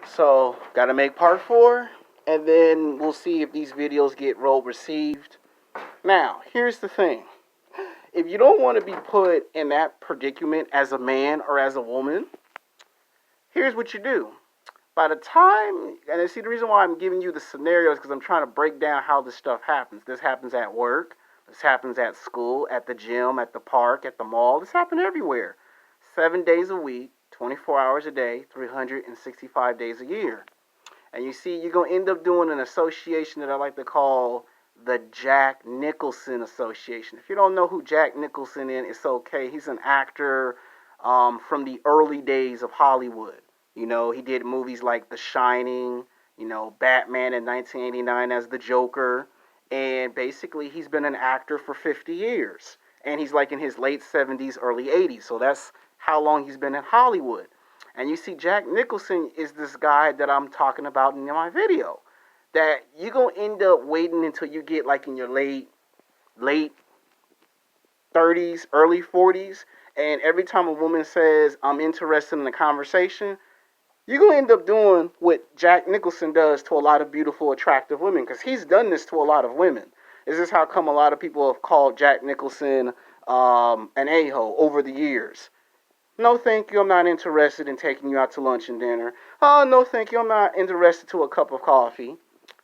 So, gotta make part 4, and then we'll see if these videos get well received. Now, here's the thing. If you don't want to be put in that predicament as a man or as a woman, here's what you do. By the time, and I see the reason why I'm giving you the scenarios because I'm trying to break down how this stuff happens. This happens at work. This happens at school, at the gym, at the park, at the mall. This happens everywhere. 7 days a week, 24 hours a day, 365 days a year. And you see, you're going to end up doing an association that I like to call the Jack Nicholson Association. If you don't know who Jack Nicholson is, it's okay. He's an actor from the early days of Hollywood. You know, he did movies like The Shining, Batman in 1989 as the Joker. And basically, he's been an actor for 50 years. And he's like in his late 70s, early 80s. So that's how long he's been in Hollywood. And you see, Jack Nicholson is this guy that I'm talking about in my video. That you're going to end up waiting until you get like in your late 30s, early 40s. And every time a woman says, I'm interested in a conversation, you're going to end up doing what Jack Nicholson does to a lot of beautiful, attractive women. Because he's done this to a lot of women. This is how come a lot of people have called Jack Nicholson an a-hole over the years. No, thank you. I'm not interested in taking you out to lunch and dinner. Oh, no, thank you. I'm not interested to a cup of coffee.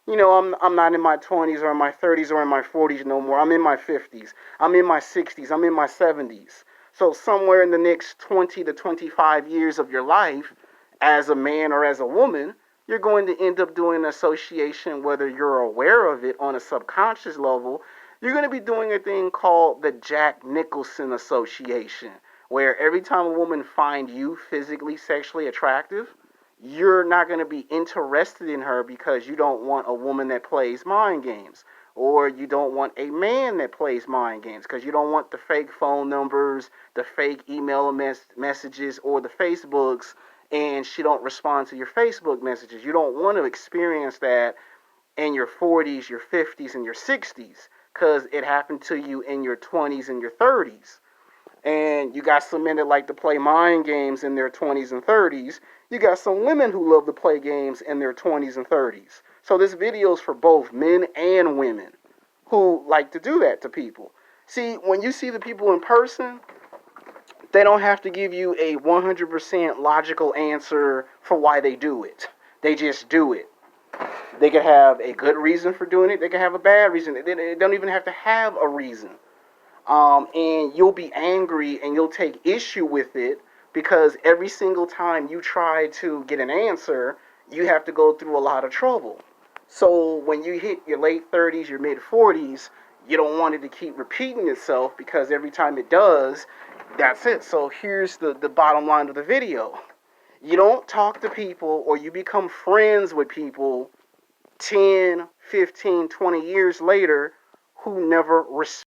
I'm not in my 20s or in my 30s or in my 40s no more. I'm in my 50s. I'm in my 60s. I'm in my 70s. So somewhere in the next 20 to 25 years of your life, as a man or as a woman, you're going to end up doing an association, whether you're aware of it on a subconscious level. You're going to be doing a thing called the Jack Nicholson Association, where every time a woman finds you physically, sexually attractive, you're not going to be interested in her because you don't want a woman that plays mind games. Or you don't want a man that plays mind games because you don't want the fake phone numbers, the fake email messages, or the Facebooks, and she don't respond to your Facebook messages. You don't want to experience that in your 40s, your 50s, and your 60s because it happened to you in your 20s and your 30s. And you got some men that like to play mind games in their 20s and 30s. You got some women who love to play games in their 20s and 30s. So this video is for both men and women who like to do that to people. See, when you see the people in person, they don't have to give you a 100% logical answer for why they do it. They just do it. They could have a good reason for doing it. They could have a bad reason. They don't even have to have a reason. And you'll be angry and you'll take issue with it because every single time you try to get an answer, you have to go through a lot of trouble. So when you hit your late 30s, your mid 40s, you don't want it to keep repeating itself because every time it does, that's it. So here's the bottom line of the video. You don't talk to people or you become friends with people 10, 15, 20 years later who never respect